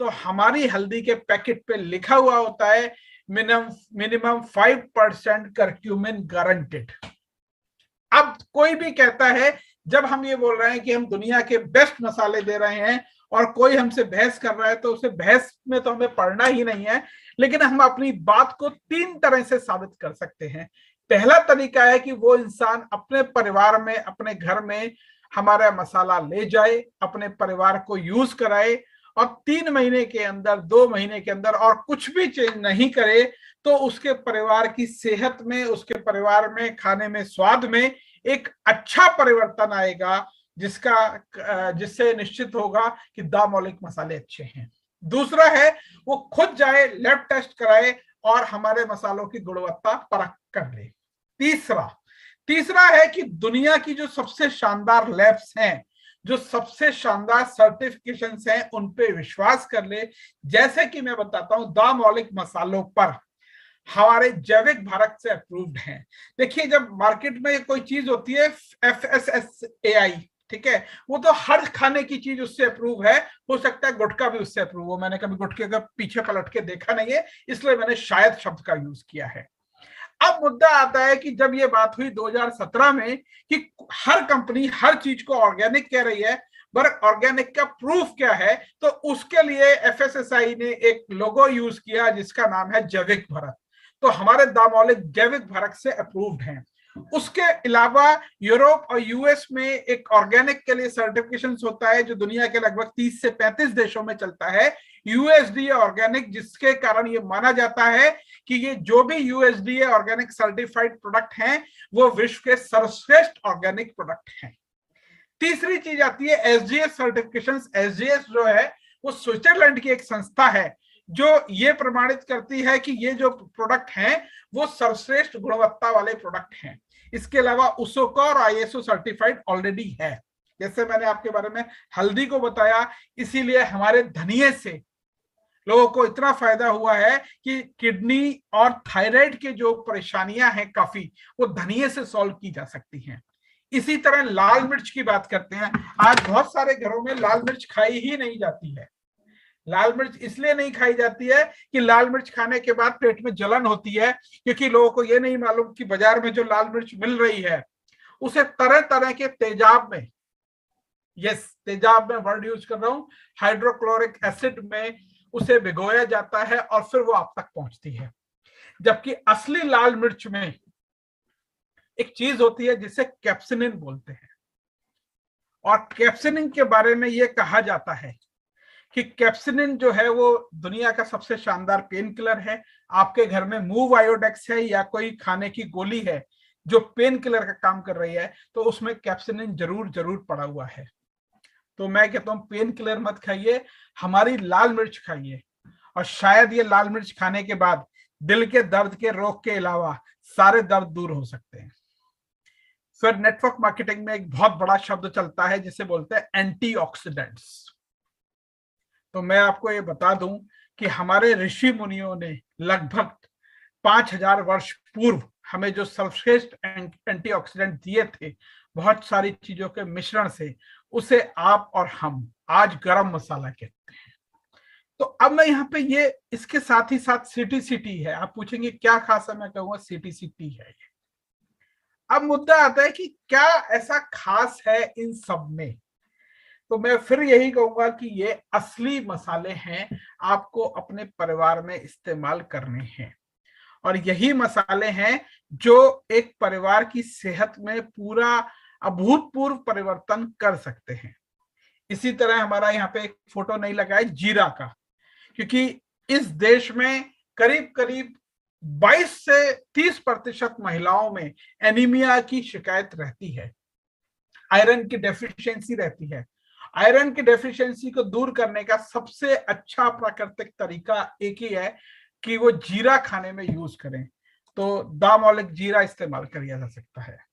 तो हमारी हल्दी के पैकेट पे लिखा हुआ होता है मिनिमम 5% करक्यूमिन गारंटेड। अब कोई भी कहता है, जब हम ये बोल रहे हैं कि हम दुनिया के बेस्ट मसाले दे रहे हैं और कोई हमसे बहस कर रहा है, तो उसे बहस में तो हमें पढ़ना ही नहीं है, लेकिन हम अपनी बात को 3 तरह से साबित कर सकते हैं। पहला तरीका है कि वो इंसान अपने परिवार में, अपने घर में हमारा मसाला ले जाए, अपने परिवार को यूज कराए और 3 महीने के अंदर, 2 महीने के अंदर और कुछ भी चेंज नहीं करे, तो उसके परिवार की सेहत में, उसके परिवार में खाने में, स्वाद में एक अच्छा परिवर्तन आएगा, जिससे निश्चित होगा कि दामोलिक मसाले अच्छे हैं। दूसरा है वो खुद जाए, लैब टेस्ट कराए और हमारे मसालों की गुणवत्ता परख कर ले। तीसरा है कि दुनिया की जो सबसे शानदार लैब्स हैं, जो सबसे शानदार सर्टिफिकेशंस हैं, उन पे विश्वास कर ले। जैसे कि मैं बताता हूं, दामोलिक मसालों पर हमारे जैविक भारत से अप्रूव्ड हैं। देखिए, जब मार्केट में कोई चीज होती है FSSAI, ठीक है, वो तो हर खाने की चीज उससे अप्रूव है। हो सकता है गुटखा भी उससे अप्रूव हो, मैंने कभी गुटखे का पीछे पलट के देखा नहीं है, इसलिए मैंने शायद शब्द का यूज किया है। अब मुद्दा आता है कि जब ये बात हुई 2017 में कि हर कंपनी हर चीज को ऑर्गेनिक कह रही है, पर ऑर्गेनिक का प्रूफ क्या है, तो उसके लिए FSSAI ने एक लोगो यूज किया जिसका नाम है जैविक भारत। तो हमारे दामोलिक जैविक भारत से अप्रूव्ड हैं। उसके अलावा यूरोप और US में एक ऑर्गेनिक के लिए सर्टिफिकेशन होता है जो दुनिया के लगभग 30 से 35 देशों में चलता है, USDA ऑर्गेनिक, जिसके कारण ये माना जाता है कि ये जो भी USDA ऑर्गेनिक सर्टिफाइड प्रोडक्ट हैं वो विश्व के सर्वश्रेष्ठ ऑर्गेनिक प्रोडक्ट हैं। तीसरी चीज आती है SGS सर्टिफिकेशन। SGS जो है वो स्विट्जरलैंड की एक संस्था है जो ये प्रमाणित करती है कि ये जो प्रोडक्ट हैं वो सर्वश्रेष्ठ गुणवत्ता वाले प्रोडक्ट हैं। इसके अलावा उसोका और ISO सर्टिफाइड ऑलरेडी है। जैसे मैंने आपके बारे में हल्दी को बताया, इसीलिए हमारे धनिये से लोगों को इतना फायदा हुआ है कि किडनी और थायराइड के जो परेशानियां हैं काफी, वो धनिये से सॉल्व की जा सकती हैं। इसी तरह लाल मिर्च की बात करते हैं। आज बहुत सारे घरों में लाल मिर्च खाई ही नहीं जाती है। लाल मिर्च इसलिए नहीं खाई जाती है कि लाल मिर्च खाने के बाद पेट में जलन होती है, क्योंकि लोगों को यह नहीं मालूम कि बाजार में जो लाल मिर्च मिल रही है उसे तरह तरह के तेजाब में, यस तेजाब में वर्ड यूज कर रहा हूं, हाइड्रोक्लोरिक एसिड में उसे भिगोया जाता है और फिर वो आप तक पहुंचती है। जबकि असली लाल मिर्च में एक चीज होती है जिसे कैप्सिनिन बोलते हैं, और कैप्सिनिन के बारे में यह कहा जाता है कि कैप्सिनिन जो है वो दुनिया का सबसे शानदार पेन किलर है। आपके घर में मूव आयोडेक्स है या कोई खाने की गोली है जो पेन किलर का काम कर रही है, तो उसमें कैप्सिनिन जरूर जरूर पड़ा हुआ है। तो मैं कहता हूं पेन किलर मत खाइए, हमारी लाल मिर्च खाइए, और शायद ये लाल मिर्च खाने के बाद दिल के दर्द के रोग के अलावा सारे दर्द दूर हो सकते हैं। फिर नेटवर्क मार्केटिंग में एक बहुत बड़ा शब्द चलता है जिसे बोलते हैं एंटीऑक्सीडेंट्स। तो मैं आपको ये बता दूं कि हमारे ऋषि मुनियों ने लगभग 5000 वर्ष पूर्व हमें जो सर्वश्रेष्ठ एंटीऑक्सीडेंट दिए थे बहुत सारी चीजों के मिश्रण से, उसे आप और हम आज गरम मसाला कहते हैं। तो अब मैं यहाँ पे ये इसके साथ ही साथ CTCT है। आप पूछेंगे क्या खास है, मैं कहूंगा CTCT है। अब मुद्दा आता है कि क्या ऐसा खास है इन सब में, तो मैं फिर यही कहूंगा कि ये असली मसाले हैं, आपको अपने परिवार में इस्तेमाल करने हैं, और यही मसाले हैं जो एक परिवार की सेहत में पूरा अभूतपूर्व परिवर्तन कर सकते हैं। इसी तरह हमारा यहाँ पे एक फोटो नहीं लगा है जीरा का, क्योंकि इस देश में करीब करीब 22 से 30% महिलाओं में एनीमिया की शिकायत रहती है, आयरन की डेफिशिएंसी रहती है। आयरन की डेफिशिएंसी को दूर करने का सबसे अच्छा प्राकृतिक तरीका एक ही है कि वो जीरा खाने में यूज करें। तो दामोलिक जीरा इस्तेमाल किया जा सकता है।